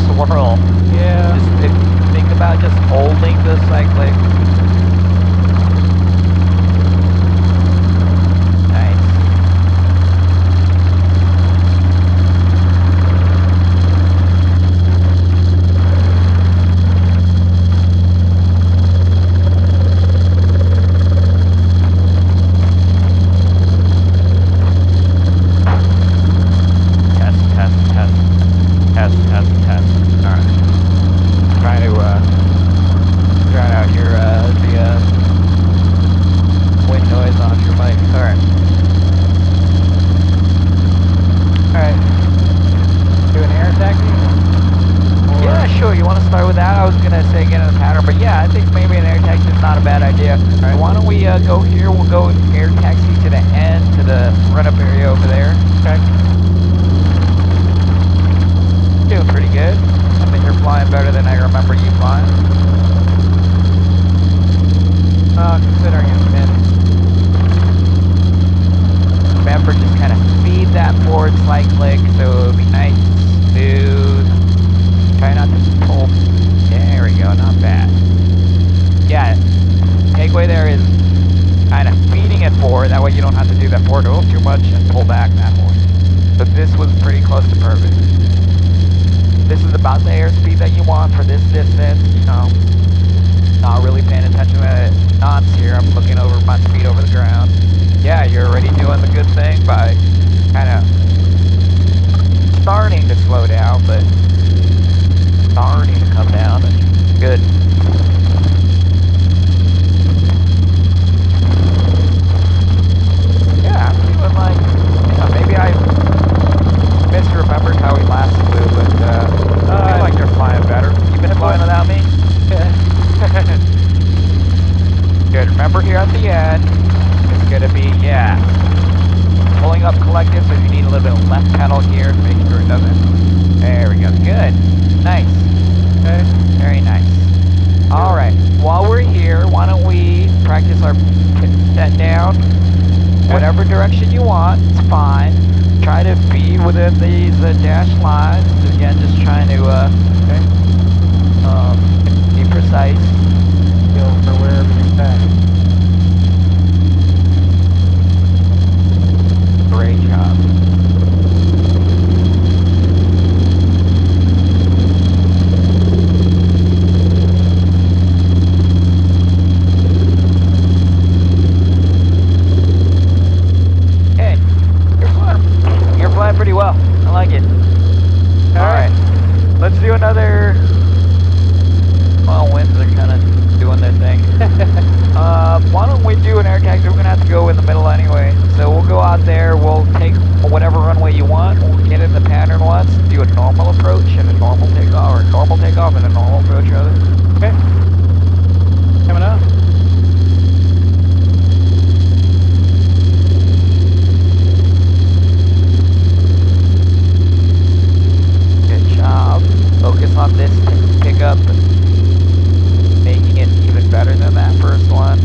swirl. Yeah. Just think about just holding the cyclic. Nice. Test. Alright. Trying to drown out your the wind noise off your mic. Alright. Alright. Do an air taxi? Yeah, sure. You want to start with that? I was gonna say get in the pattern, but yeah, I think maybe an air taxi is not a bad idea. Alright, why don't we go here? We'll go air taxi to the end, to the run-up area over there. Okay. Doing pretty good. I think you're flying better than I remember you flying. Considering it's been. Remember, just kind of feed that forward cyclic so it'll be nice, smooth. Try not to pull. There we go, not bad. Yeah, takeaway there is kind of feeding it forward. That way you don't have to do that forward too much and pull back that way. But this was pretty close to perfect. This is about the airspeed that you want for this distance, you know. Not really paying attention to the knots here. I'm looking over my speed over the ground. Yeah, you're already doing the good thing by kind of starting to slow down, but starting to come down. Good. Yeah, I'm feeling like, you know, maybe I misremembered how we last flew, but I feel like you're flying better. You been flying without me? Good. Remember here at the end, it's gonna be, yeah, pulling up collective, so you need a little bit of left pedal here to make sure it doesn't. There we go. Good. Nice. Okay. Very nice. All right. While we're here, why don't we practice our set down? Whatever direction you want, it's fine. Try to be within these dashed lines. Again, just trying to be precise. Go for wherever you're at. Great job. Hey, you're flying pretty well. I like it. All right. Let's do another. Well, winds are kind of doing their thing. Why don't we do an air taxi? We're going to have to go in the middle anyway. So we'll go out there. We'll take whatever runway you want. We'll get in the pattern once. Do a normal approach and a normal takeoff, or a normal takeoff and a normal approach, rather. Okay. Coming up. Good job. Focus on this pickup. Making it even better than that first one.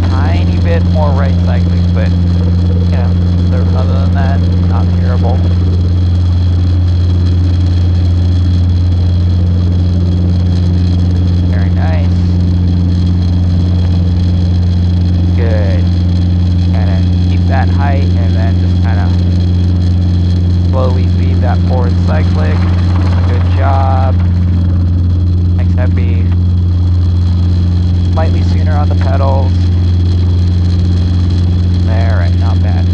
Tiny bit more right cycling, but you know, other than that, not terrible. Very nice. Good. Kind of keep that height and then just kind of slowly feed that forward cyclic. Good job. Next time be slightly sooner on the pedals. Alright, not bad.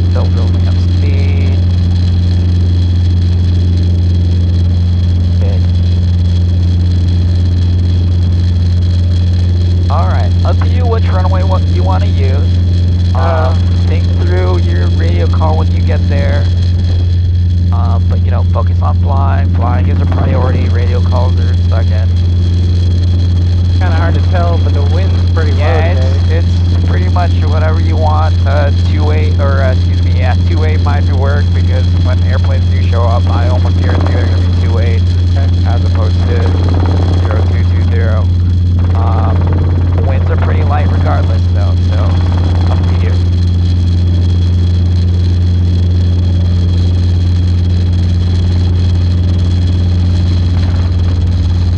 Still building up speed. Good. Alright, up to you which runway you want to use. Think through your radio call when you get there. But you know, focus on flying. Flying is a priority. Radio calls are second. Kind of hard to tell, but the wind's pretty low today. It's pretty much whatever you want. 28 or excuse me, Yeah, 2-8 might be work because when airplanes do show up, I almost guarantee they're going to be 2-8 as opposed to 0220. Winds are pretty light regardless though, so up to you.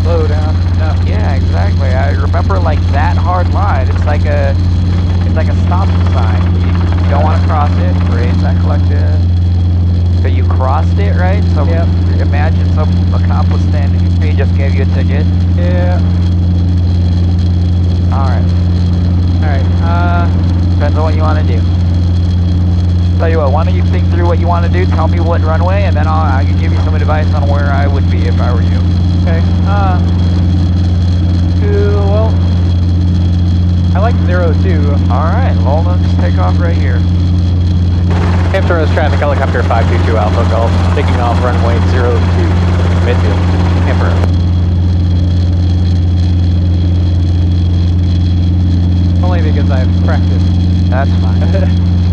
Slow down. No. Yeah, exactly. I remember like that hard line. It's like a stop sign. You don't want to cross it. Raise that collective. So you crossed it, right? So Yep. Imagine some accomplice standing in front just gave you a ticket. Yeah. Alright. Depends on what you want to do. Tell you what, why don't you think through what you want to do, tell me what runway, and then I can give you some advice on where I would be if I were you. Okay. Well, I like 02. Alright, well let's take off right here. Hampton Roads traffic, helicopter 522 Alpha Golf, taking off runway 02, midfield, Hampton Roads. Only because I've practiced. That's fine.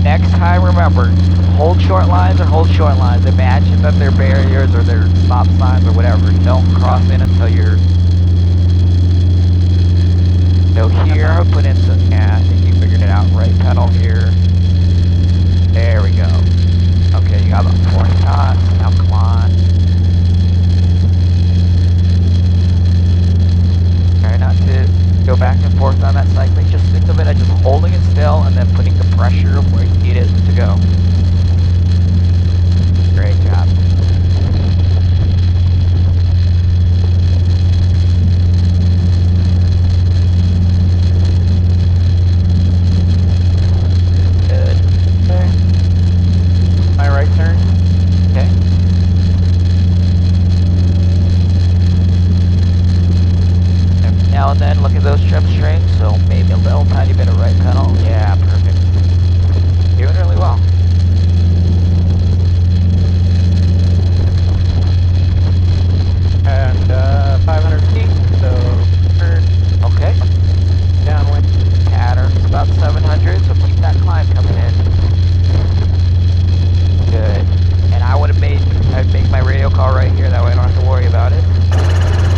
Next time, remember, hold short lines or hold short lines. Imagine that they're barriers or they're stop signs or whatever. Don't cross in until you're... So here, I'll put in some... Yeah, I think you figured it out. Right pedal here. There we go. Okay, you got about 40 knots. Now come on. Try not to go back and forth on that cycling. Just think of it as just holding it still and then putting the pressure where you need it to go. Great job. Good. Okay. My right turn. Okay. Every now and then, look at those trim strings, so maybe a little tiny bit of right pedal. Yeah, perfect. Doing really well. And 500 feet, so turn Okay. downwind. Pattern's about 700, so keep that climb coming in. Good. And I'd make my radio call right here, that way I don't have to worry about it.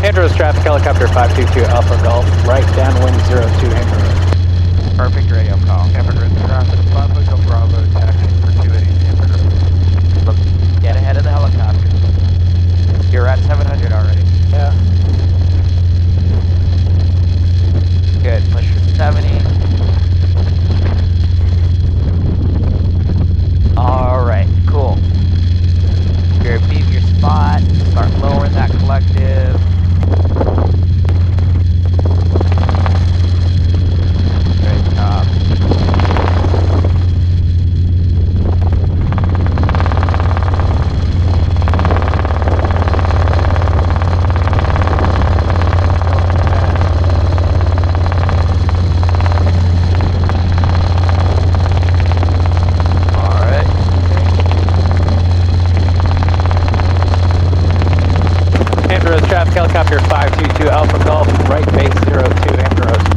Hampton Roads traffic, helicopter 522 Alpha Golf, right downwind 02 Hampton Roads. Perfect radio call. Hampton Roads traffic, Papa Go Bravo, taxi for 280 Hampton Roads. Look, get ahead of the helicopter. You're at 700 already. Yeah. Good. Push for 70. Alright, cool. You're beat your spot. Start lowering that collective. Great job. Helicopter 522 Alpha Golf, right base 02 Hampton Roads.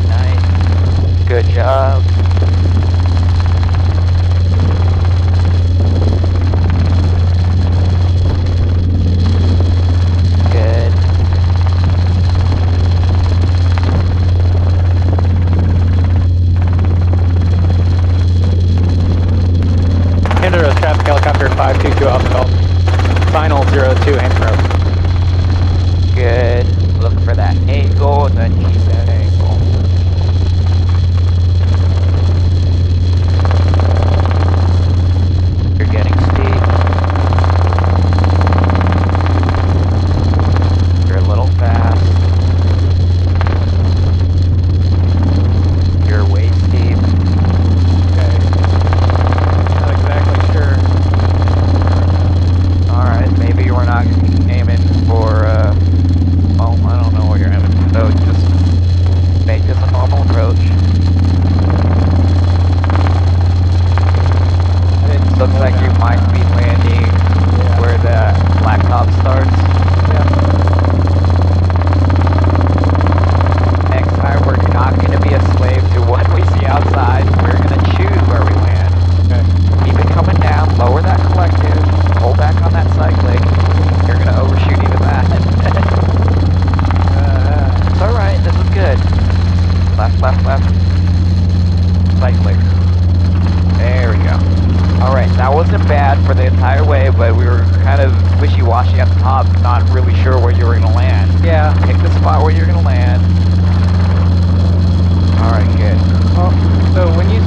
Nice. Good job. Good. Hampton Roads traffic, helicopter 522 Alpha Golf, final 02 Hampton Roads. Good. Look for that angle and then keep that angle.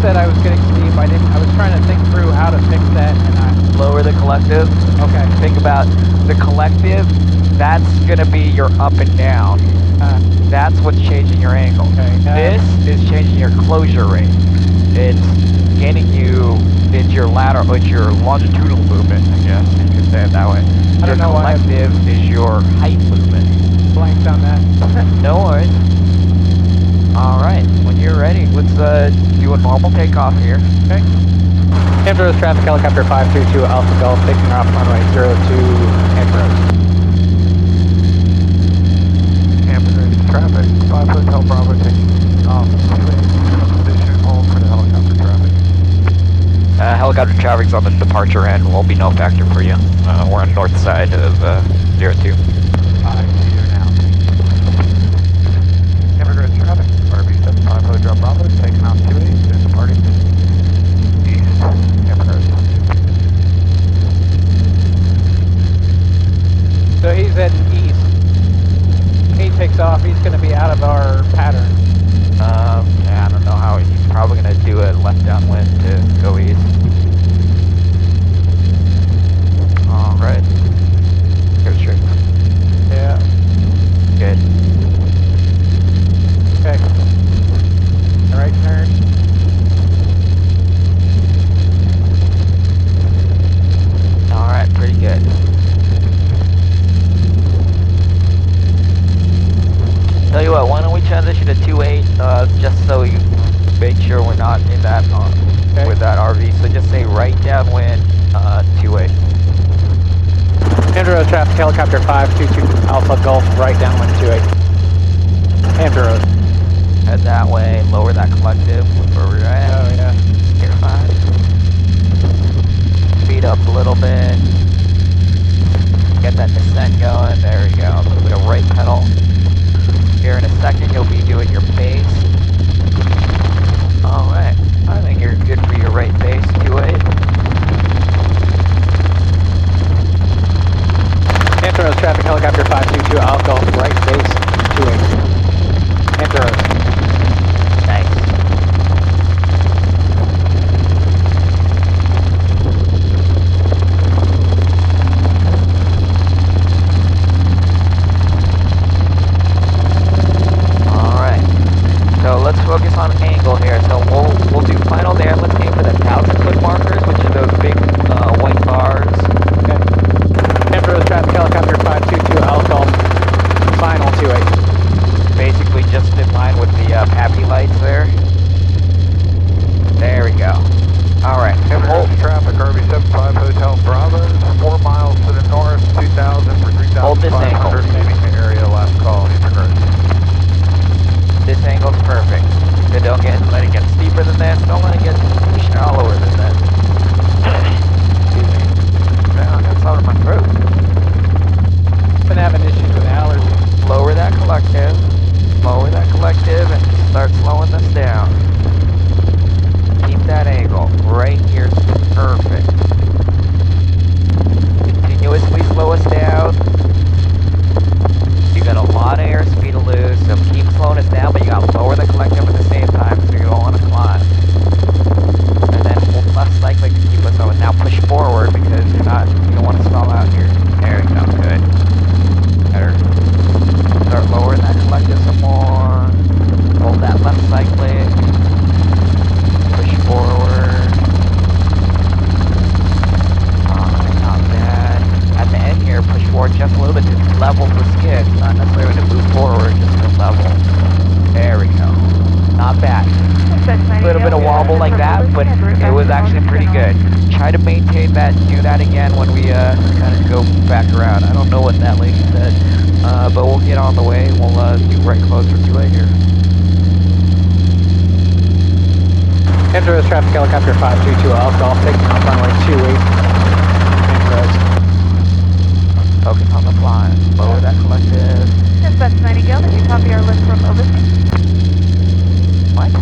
said I was getting steep. I was trying to think through how to fix that, and Lower the collective. okay. Think about the collective. That's gonna be your up and down. That's what's changing your angle. Okay. This is changing your closure rate. It's getting you into your lateral, it's your longitudinal movement, I guess you could say it that way. I don't know why I collective is your height movement. blanked on that. No worries. Alright, when you're ready, let's do a normal takeoff here. Okay. Hampton Roads traffic, helicopter 522 Alpha Golf, taking off runway 02, Hampton Roads. Hampton Roads traffic, 5 Hotel Bravo taking off 28, position hold for the helicopter traffic. Helicopter traffic's on the departure end, will be no factor for you. We're on the north side of 02. I see you now. Hampton Roads traffic, RB75 Hotel Bravo taking off 28 and departing east, Hampton Roads. So he's heading east. He takes off, he's going to be out of our pattern. Yeah, I don't know how, he's probably going to do a left downwind to go east. Alright. Go straight. Yeah. Good. Okay. Right turn. Alright, pretty good. Tell you what, why don't we transition to 2.8, just so we make sure we're not in that, Okay. with that RV. So just say right downwind, 2.8. Hampton Roads traffic, helicopter 522 Alpha Golf, right downwind 28. Hampton Roads. Head that way, lower that collective, where we're at. Oh yeah. Here, fine. Speed up a little bit. Get that descent going. There we go. A little bit of right pedal. Here in a second, you'll be doing your base. Alright. I think you're good for your right base, 2.8. Hampton Roads traffic, helicopter 522 Alpha Golf, right base 28. Hampton Roads. Nice. Alright. So let's focus on angle here. So we'll do final there. Let's aim for the 1,000-foot markers, which are those big white bars. Okay. Hampton Roads traffic, helicopter 522 Alpha Golf, final 28. Basically just in line with the happy lights there. There we go. Alright. Hampton Roads traffic, RB75 Hotel Bravo, 4 miles to the north, 2,000 for Hold this 3,500, angle. leaving the area, last call, Hampton Roads. This angle's perfect. Then don't let it get steeper than this. Don't let it get shallower than this. Excuse me. Man, I got something in my throat. Been having issues with allergies. Lower that collective. Lower that collective and start slowing this down. Keep that angle. Right here's perfect. Continuously slow us down. You got a lot of airspeed to lose, so keep slowing us down, but you gotta lower the collective at the same time, so you don't want to climb. And then hold left cyclic to keep us going. Now push forward because you don't want to stall out here. There we go, good. Better. Start lowering that collective some more. Hold that left cyclic. Push forward. Alright, not bad. At the end here, push forward just a little bit to level the skid. Not necessarily to move forward, just to level. There we go. Not bad. A little bit of wobble like that, but it was actually pretty good. Try to maintain that, do that again when we kind of go back around. I don't know what that lady said, but we'll get on the way. We'll do right closer to it here. Hampton Roads traffic, helicopter 522 Alpha Golf, taking off runway 28. Hampton Roads. Focus on the flying. Lower that collective. Dispatch Nightingale, did you copy our list from overseas? What?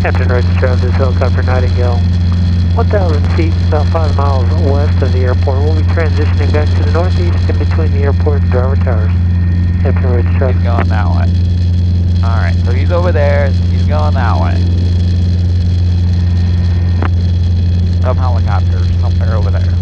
Hampton Roads traffic, helicopter Nightingale. 1,000 feet, about 5 miles west of the airport. We'll be transitioning back to the northeast in between the airport and Driver Towers. Hampton Roads Keep traffic. going that way. Alright, so he's over there, so he's going that way. Some helicopter somewhere over there.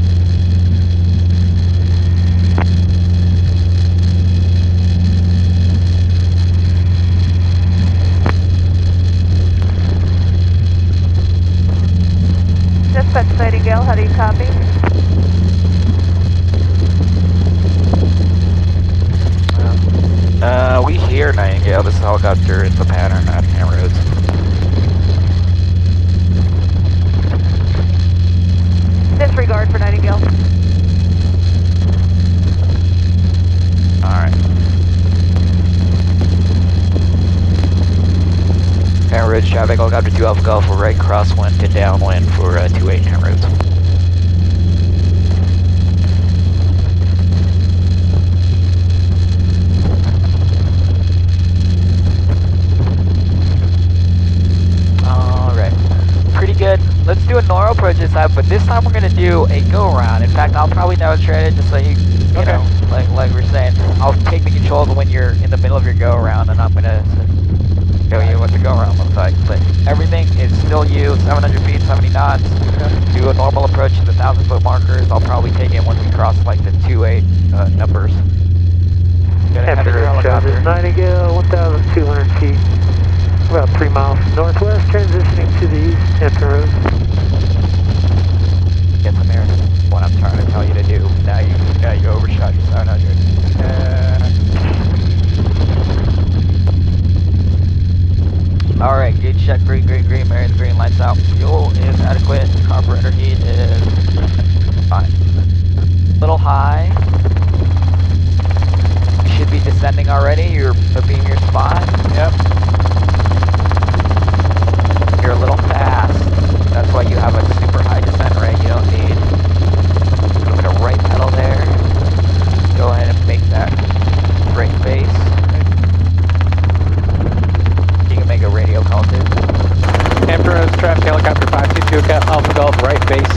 Dispatch Nightingale, how do you copy? We hear Nightingale. This helicopter is the pattern at Ham Roads. Disregard for Nightingale. Alright. Ham Roads traffic, helicopter 2 Alpha Golf for right crosswind to downwind for 28 Ham Roads. Good. Let's do a normal approach this time, but this time we're gonna do a go around. In fact, I'll probably demonstrate it just so you know, like we're saying. I'll take the controls when you're in the middle of your go around, and I'm gonna show you what the go around looks like. But everything is still you, 700 feet, 70 knots. Okay. Do a normal approach to the 1,000-foot markers. I'll probably take it once we cross like the 2-8 numbers. Helicopter. Nightingale, 1,200 feet. About 3 miles northwest, transitioning to the east, Hampton Road. Get some air. What I'm trying to tell you to do. Now you overshot your 700. All right, gauge check, green, Mary's green, lights out. Fuel is adequate. Carburetor heat is fine. Little high. You should be descending already. You're being your spot. Yep. You're a little fast. That's why you have a super high descent rate. You don't need a little bit of right pedal there. Go ahead and make that brake base. You can make a radio call too. Hampton Roads traffic helicopter 522 Alpha Golf right base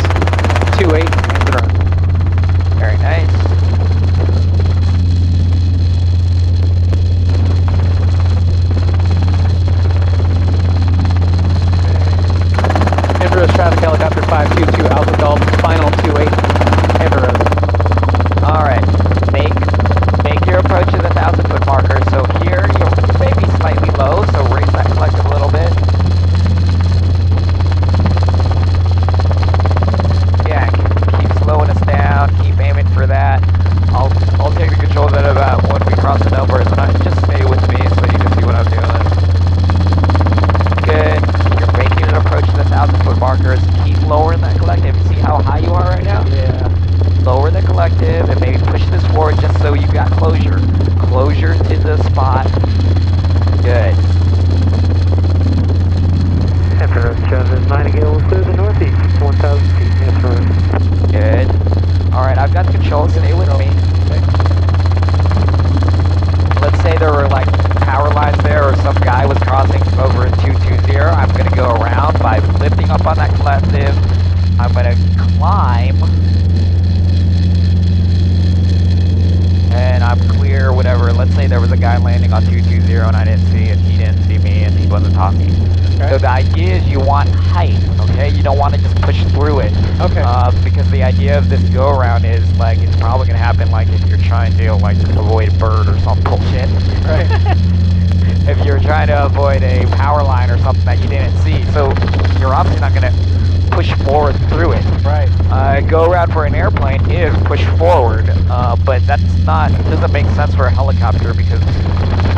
28 Hampton Road. Very nice. Traffic helicopter 522 Alpha Golf, final 28, Hampton Road. Alright, make your approach to the 1,000-foot marker. So here, you're maybe slightly low, so raise that collective a little bit. Yeah, keep slowing us down, keep aiming for that. I'll take the controls at about when we cross the numbers, and just stay with me so you can see what I'm doing. Good. Making an approach to the 1,000-foot markers. Keep lowering that collective. See how high you are right now? Yeah. Lower the collective and maybe push this forward just so you got closure. Closure to the spot. Good. Hampton Road traffic, Nightingale will clear the northeast, 1,000 feet, Hampton Road. Good. Alright, I've got the controls. Stay with me. Let's say there were like power lines there or some guy was crossing over in 220. I'm going to go around by lifting up on that collective. I'm going to climb. And I'm clear, whatever. Let's say there was a guy landing on 220 and I didn't see and he didn't see me and he wasn't talking. Okay. So the idea is you want height, okay? You don't want to just push through it. Okay. Because the idea of this go around is like it's probably going to happen like if you're trying to like just avoid a bird or some bullshit. Right. If you're trying to avoid a power line or something that you didn't see. So you're obviously not going to push forward through it. Right. Go around for an airplane is push forward, but that's not, it doesn't make sense for a helicopter because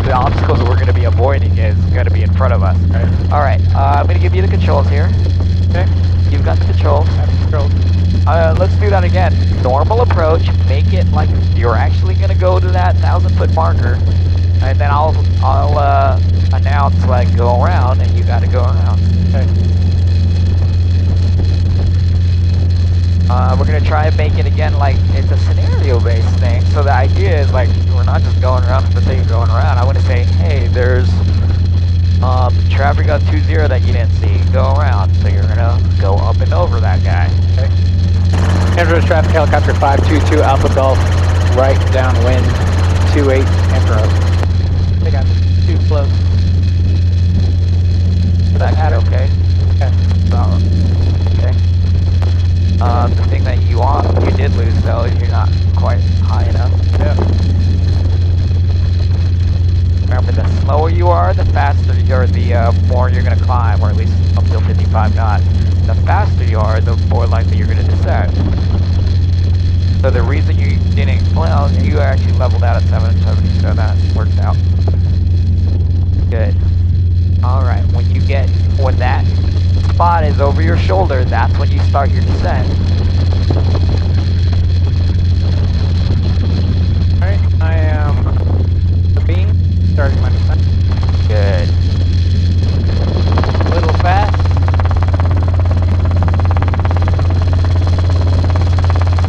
the obstacles that we're going to be avoiding is going to be in front of us. Right. All right, I'm going to give you the controls here. Okay. You've got the controls. I have the controls. Let's do that again. Normal approach, make it like you're actually going to go to that 1,000-foot marker. And then I'll announce like go around, and you got to go around. Okay. We're gonna try and make it again like it's a scenario-based thing. So the idea is like we're not just going around for the sake of going around. I want to say, hey, there's traffic on 20 that you didn't see. Go around. So you're gonna go up and over that guy. Okay. Hampton Road traffic helicopter 522 Alpha Golf, right downwind 28 Hampton Road. I think I'm too close. the more you're going to climb, or at least up to 55 knots. The faster you are, the more likely you're going to descend. So the reason you didn't, well, you actually leveled out at 770, so that worked out. Good. Alright, when that spot is over your shoulder, that's when you start your descent. Alright, I am the beam, starting my descent. Good. A little fast.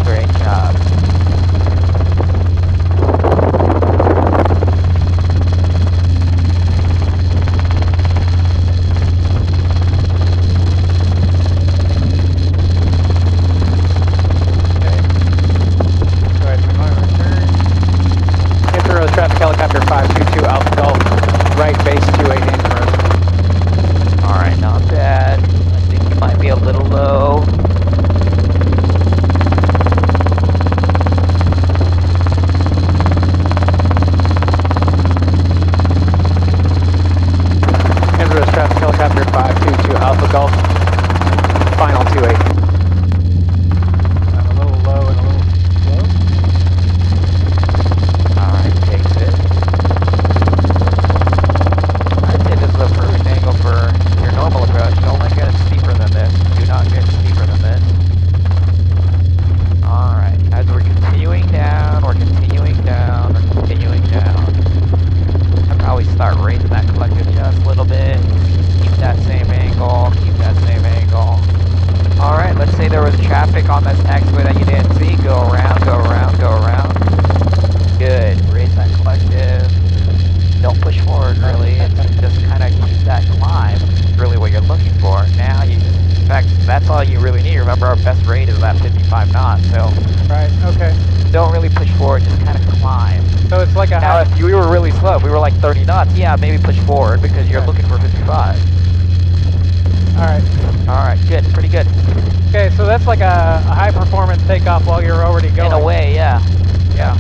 Great job. Helicopter 522 Alpha Golf, right base 28 Hampton Road. Alright, not bad. I think you might be a little low. Hampton Road traffic helicopter 522 Alpha Golf, final 28. I'm a little low and a little slow. Alright, takes it. I'd say this is a perfect angle for your normal approach. Don't let it get steeper than this. Do not get steeper than this. Alright, as we're continuing down, we're continuing down, we're continuing down. I'd probably start raising that collective just a little bit. Keep that same angle, keep that same angle. Alright, let's say there was traffic on this taxiway that you didn't see. Go around, go around, go around. Good. Raise that collective. Don't push forward, really. Just kind of keep that climb. It's really what you're looking for. Now, in fact, that's all you really need. Remember, our best rate is that 55 knots, so... Right, okay. Don't really push forward, just kind of climb. So it's like a Now, if we were really slow, if we were like 30 knots, yeah, maybe push forward, because you're looking for 55. Alright. Alright, good. Pretty good. Okay, so that's like a high performance takeoff while you're already going. In a way, yeah. Yeah.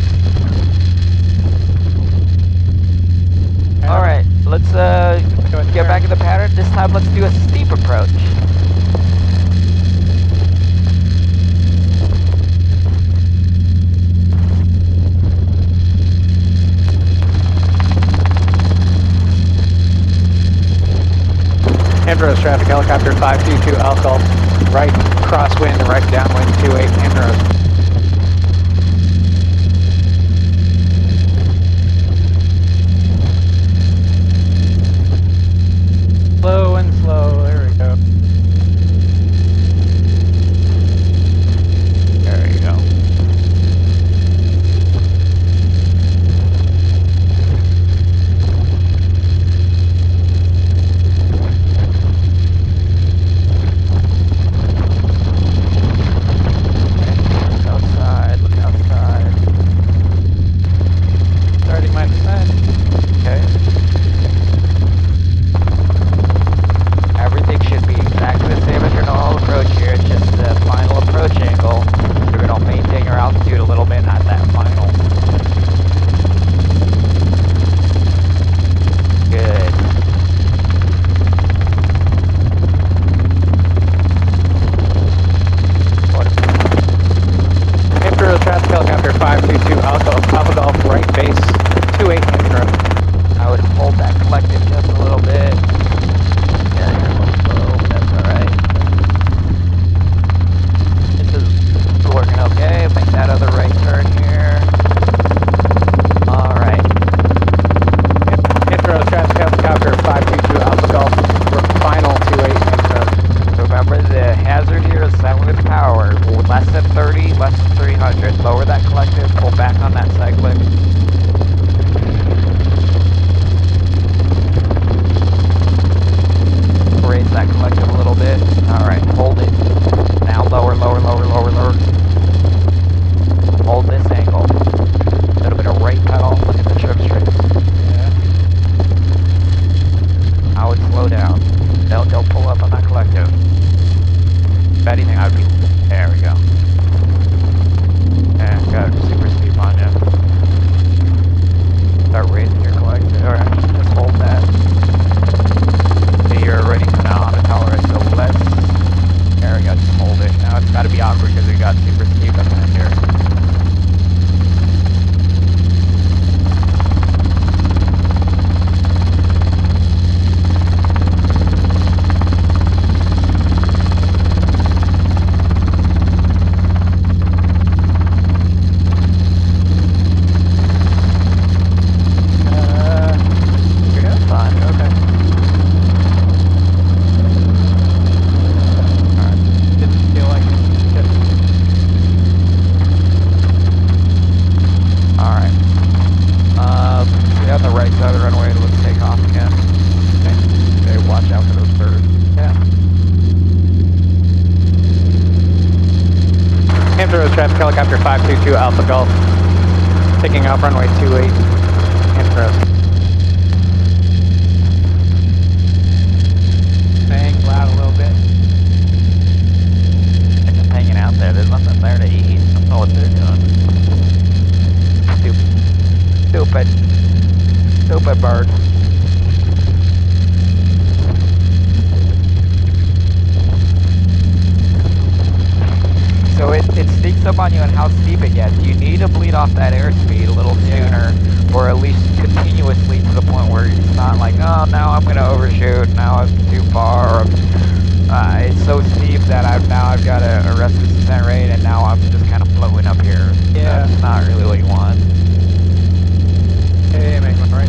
Alright, let's get back in the pattern. This time let's do a steep approach. Hampton Road traffic helicopter 522 Alpha, right crosswind, right downwind 28 Hampton Road. Slow and slow, there we go. There you go. Outside, look outside. Starting my descent. Okay. Everything should be exactly the same as your normal approach here. It's just the final approach angle. You're going to maintain your altitude a little bit at that final. Good. Hampton Road traffic helicopter 522 Alpha Golf, right base 28 Hampton Road. I would hold that collective just a little bit. Yeah, you're a little slow, but that's alright. This is working okay. Make that other right turn here. Alright. Hampton Road traffic helicopter 522 Alpha Golf, final 28 Hampton Road. So remember, the hazard here is set with power. Less than 30, less than 300. Lower that collective, pull back on that cyclic. Raise that collective a little bit. Alright, hold it. Now lower, lower, lower, lower, lower. Hold this angle. A little bit of right pedal. Look at the trim strings. Yeah. I would slow down. Don't pull up on that collective. If anything, I would be... There we go. And got super steep on you. Start raising your collective. Alright, just hold that. 522 Alpha Golf. Taking off runway 28. Intro's. Bang loud a little bit. They're just hanging out there. There's nothing there to eat. I don't know what they're doing. Stupid bird. So it sneaks up on you and how steep it gets. You need to bleed off that airspeed a little sooner, or at least continuously to the point where it's not like, oh, now I'm going to overshoot, now I'm too far, or it's so steep that I've got to arrest the descent rate, and now I'm just kind of floating up here. Yeah. That's not really what you want. Hey, make one right.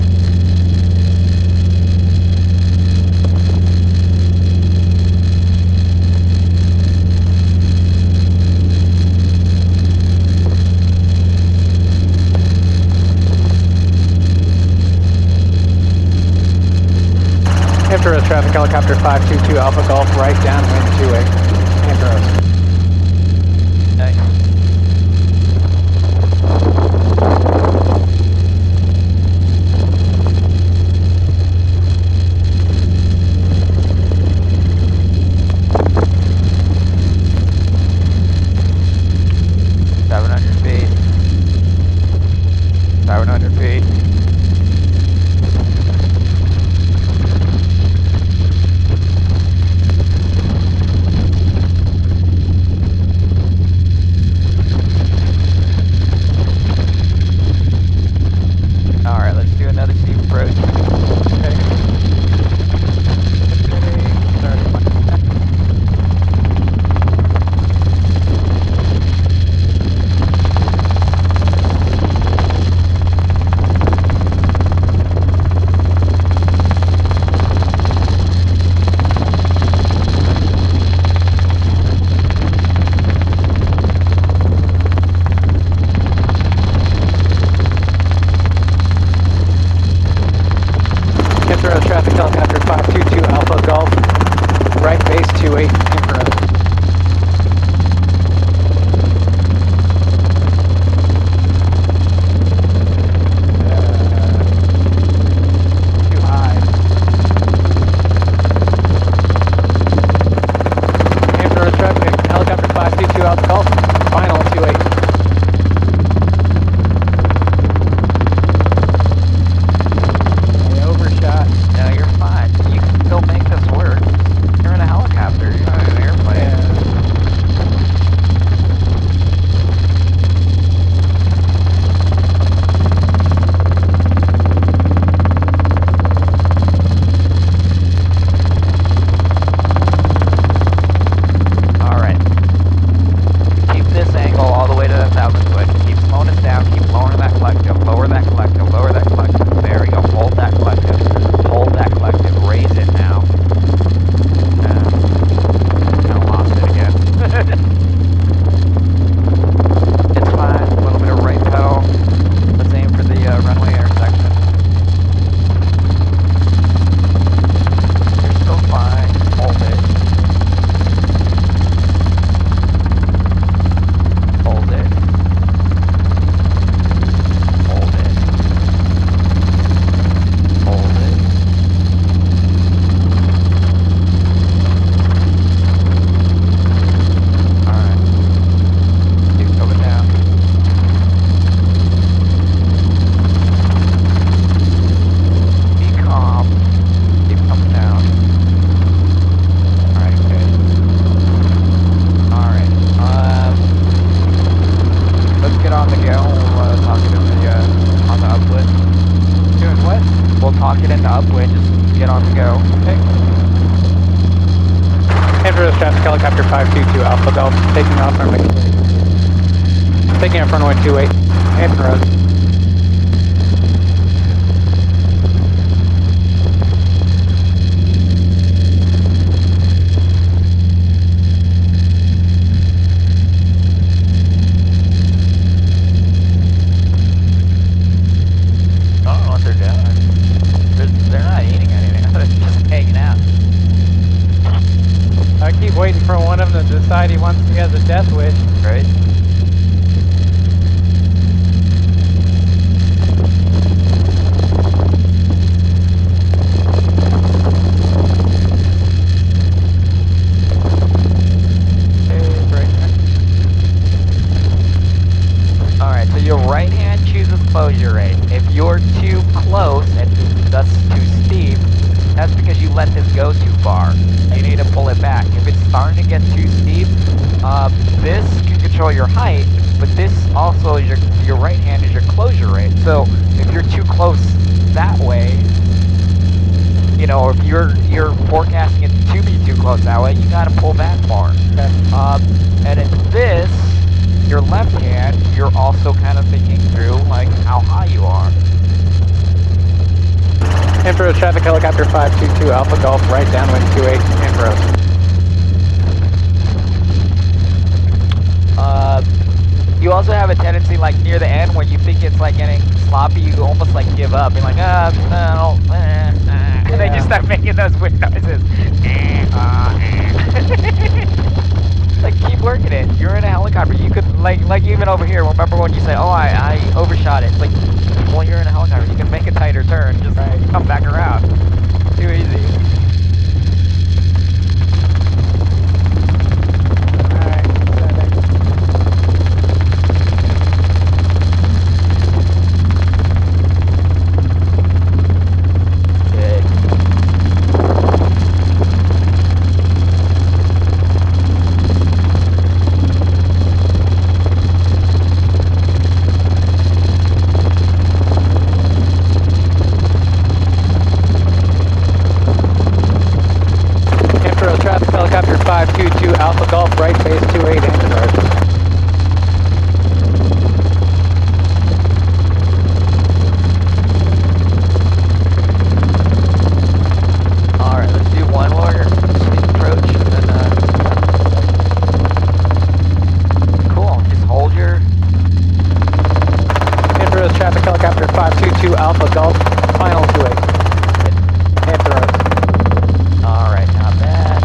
Intro's traffic helicopter 522 Alpha Golf, right downwind 2-8. Intro's. Nice. Traffic helicopter 522 Alpha Golf, right base 28 infrared. Too high. Infrared traffic helicopter 522 Alpha Golf, final 28. Traffic helicopter 522 Alpha Golf, taking off runway 28. Taking off runway 28, Hampton Road. I don't know what they're doing. They're not eating anything, they're just hanging out. I keep waiting for one of them to decide he has a death wish. Right? go too far. You need to pull it back. If it's starting to get too steep, this can control your height, but this also is your right hand is your closure rate. So if you're too close that way, you know, or if you're forecasting it to be too close that way, you gotta pull back more. Okay. And in this, your left hand, you're also kind of thinking through like how high you are. Ambrose traffic helicopter 522 Alpha Golf, right downwind 28, Ambrose. You also have a tendency, like near the end, where you think it's like getting sloppy, you almost like give up. You're like, no, and then you start making those weird noises. Like, keep working it. You're in a helicopter. You could, like even over here, remember when you say, oh, I overshot it? It's like, well, you're in a helicopter. You can make a tighter turn. Just come back around. Too easy. Helicopter 522 Alpha Golf, right base 28, engine road. Alright, let's do one more steep approach and then cool, just hold your Ambrose traffic helicopter 522 Alpha Golf, final 28. Hampton Roads. Alright, not bad.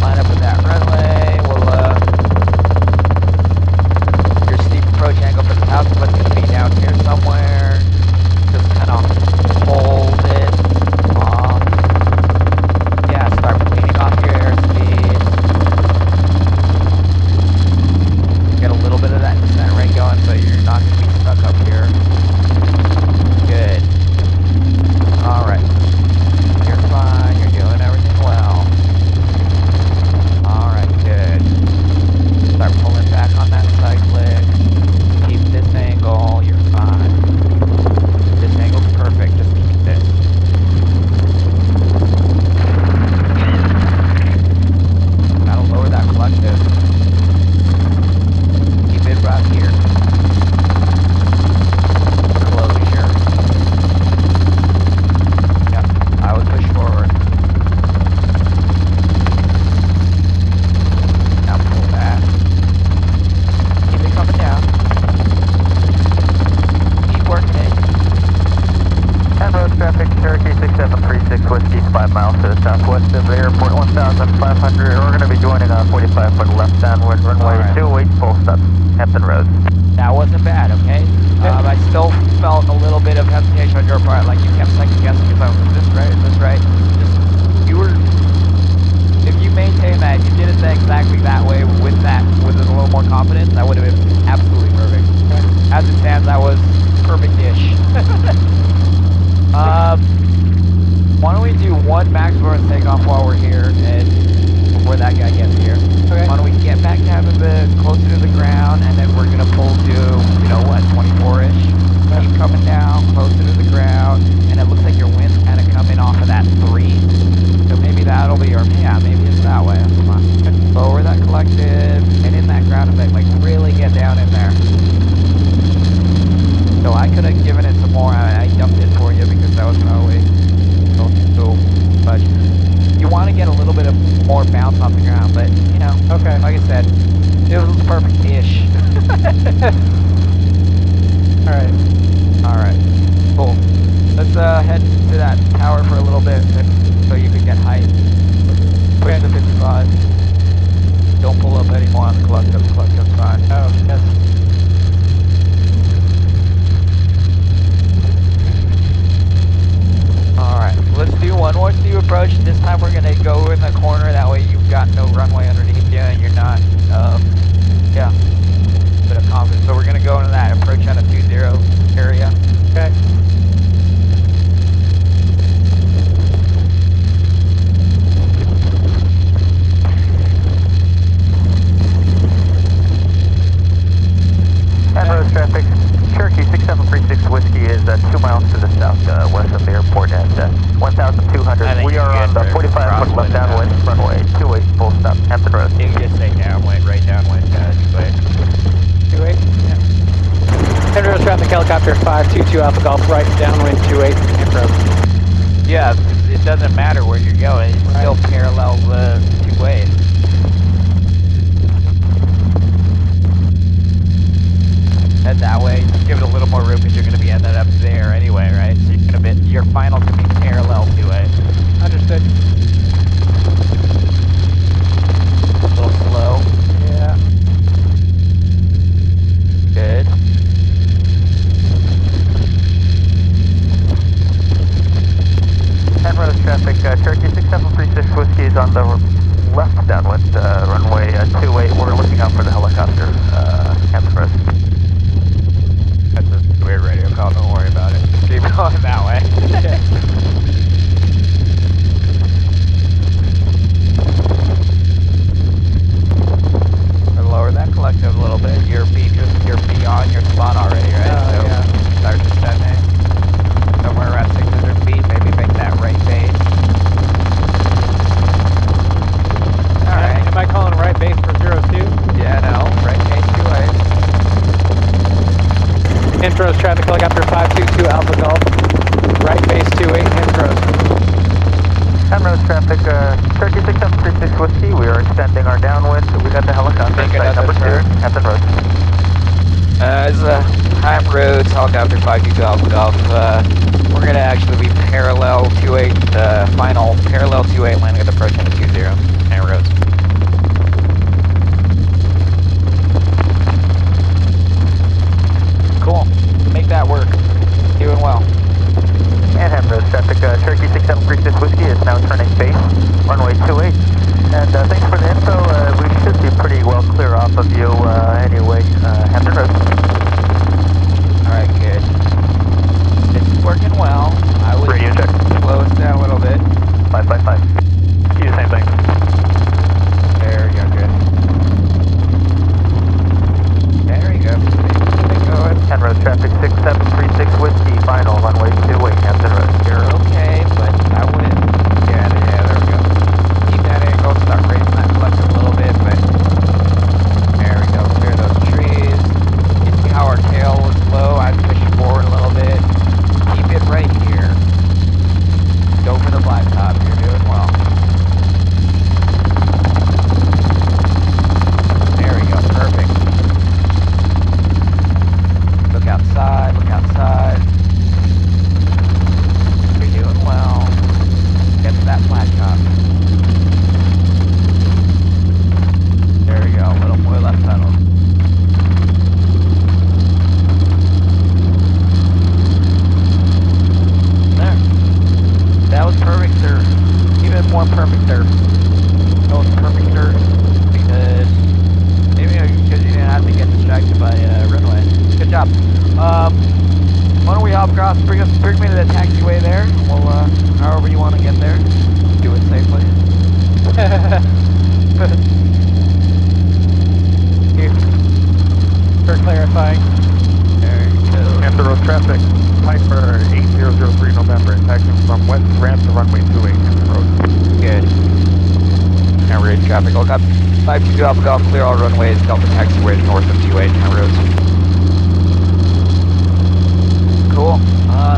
Line up with that runway. We'll your steep approach angle for the top is going to be down here somewhere. Just kind of hold it off. Yeah, start cleaning off your airspeed. Get a little bit of that descent rate going so you're not going to be stuck up here. Good. Alright. You're fine. You're doing everything well. Alright, good. Start pulling back on that cyclic. Keep this angle. You're fine. This angle's perfect. Just keep this. Gotta lower that collective. Keep it right here. Closure. Yep, I would push forward. Now pull back. Keep it coming down. Keep working it. Ambrose traffic, Cherokee 6736 Whiskey, 5 miles to the southwest of the airport, 1,500. We're going to be joining on 45 foot left downwind runway 28, full stop, Hampton Roads. That wasn't bad, okay? I still felt a little bit of hesitation on your part, like you kept second guessing yourself. Is this right? Is this right? Just, you were, if you maintained that, you did it exactly that way with a little more confidence, that would have been absolutely perfect. As it stands, that was perfect-ish. Why don't we do one max burst takeoff while we're here, and before that guy gets here. Okay. Why don't we get back down to closer to the ground, and then we're gonna pull to, you know what, 24-ish. Keep coming down, closer to the ground, and it looks like your wind's kind of coming off of that 3. So maybe that'll be, or yeah, maybe it's that way. Come on. Lower that collective, and in that ground effect, like really get down in there. So I could have given it some more. I dumped it for you because that was probably so much. You want to get a little bit of more bounce off the ground, but you know, Okay. like I said, it was perfect-ish. Alright. Alright, cool. Let's head to that tower for a little bit so you can get height. Push the 55. Don't pull up anymore on the collective. The collective's fine. Oh, yes. Alright, let's do one more steep approach. This time we're going to go in the corner. That way you've got no runway underneath you and you're not, yeah, bit of confidence. So we're going to go into that approach on a 20 area. Okay. Alpha Golf, right downwind 28, camp road. Yeah, it doesn't matter where you're going. It's still parallel the 2-8. Head that way. Just give it a little more room because you're going to be ended up there anyway, right? So you're going to be, your final can be parallel to it. Understood. A little slow. Yeah. Good. And road traffic, Cherokee 6736 Whiskey is on the left downwind, runway 28. We're looking out for the helicopter, Hampton Road. That's a weird radio call, don't worry about it. Just keep going that way. Lower that collective a little bit. You're beyond your spot already, right? So Yeah. start descending. Somewhere around 600 feet, maybe make that right base. Alright. Am I calling right base for 02? Yeah, no. Right base 2-8. Intros traffic helicopter 522 Alpha Golf, right base 28, intros. And road traffic, Cherokee 6736 Whiskey, we are extending our downwind. We got the helicopter Take site another number 2, turn. Hampton Road. As Time Roads, helicopter 522 Alpha Golf, we're going to actually be parallel 28, final parallel 28 landing at approach into 20, Time Roads. Cool, make that work, doing well. And Hampton Road traffic, Cherokee 6736 Whiskey is now turning base, runway 28. And thanks for the info, we should be pretty well clear off of you anyway, Hampton Road. Alright, good. It's working well. I would Radio check. slow us down a little bit. 555. You same thing. There we go, good. There we go. Keep it going. And road traffic 6736 Whiskey, final runway 28, Hampton Road. You're okay, but I wouldn't. Yeah, there we go. Keep that angle, start raising that collective a little bit, but there we go. Clear those trees. You see how our tail is low? I'd push it forward a little bit. Keep it right here. Go for the blacktop. You're doing well. There we go. Perfect. Look outside. Look outside. You're doing well. Get to that blacktop. There we go. A little more left pedal. There. That was perfect, sir. Even more perfect, sir. That was perfect, sir. Because maybe because you didn't have to get distracted by runway. Good job. Why don't we hop across? Bring me to the taxiway there. We'll however you want to get there. Do it safely. Here. For clarifying. There you go. Hampton Road traffic, Piper 8003 November, taxiing from west ramp to runway 28, Hampton Road. Good. Now we're in traffic. Look up. 522 Alpha Golf, clear all runways. Delta taxiways north of 28 Town Roads. Cool.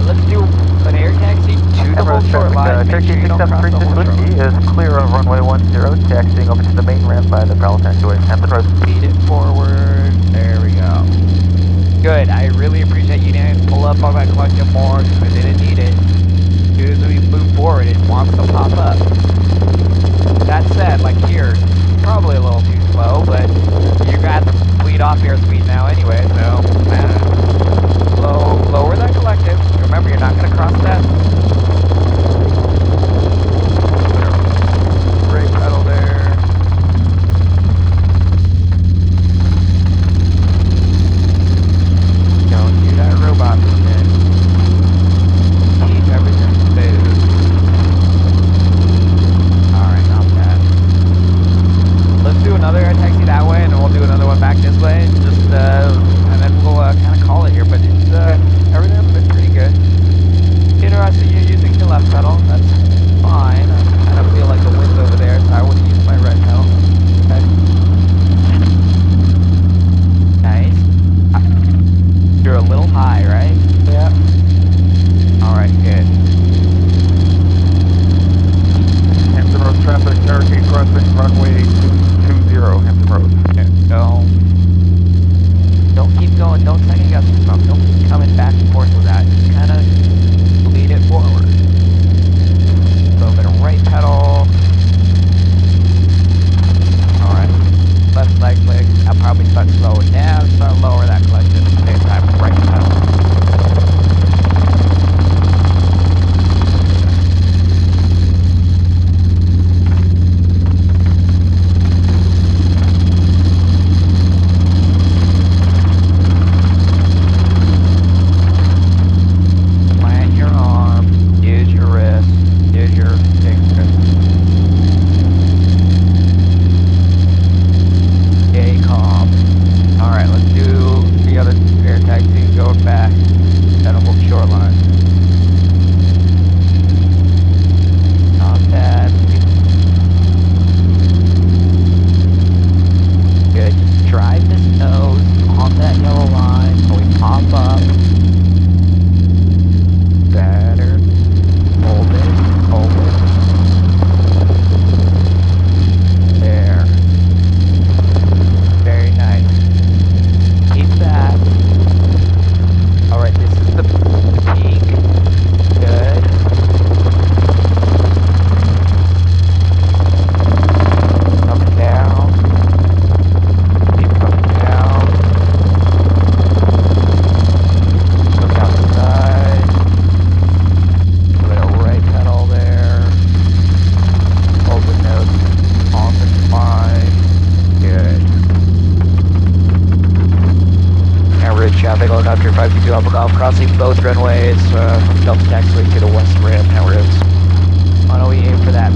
Let's do an air taxi to the whole short line. Make Cherokee sure you don't cross the 6736 whole short Whiskey line. is clear of runway 10, taxiing over to the main ramp by the Prowell taxiway, Hampton Road. Speed it forward. There we go. Good. I really appreciate you didn't pull up on that collective more because I didn't need it. As soon as we move forward, it wants to pop up. That said, like here, probably a little too slow, but you got to bleed off airspeed now anyway, so lower that collective. Remember, you're not going to cross that. Brake pedal there. Don't do that robot movement. Keep everything smooth. runway 20, Hampton Roads. Don't keep going. Don't second guess yourself. Don't keep coming back and forth with that. Just kind of lead it forward. A little bit of right pedal. All right. Left side click. I'll probably start slowing down. Start lower that clutch at the same time. Right pedal. Traffic on after 522 Alpha Golf, crossing both runways from Delta Taxiway to the west rim. Now we're on our way in for that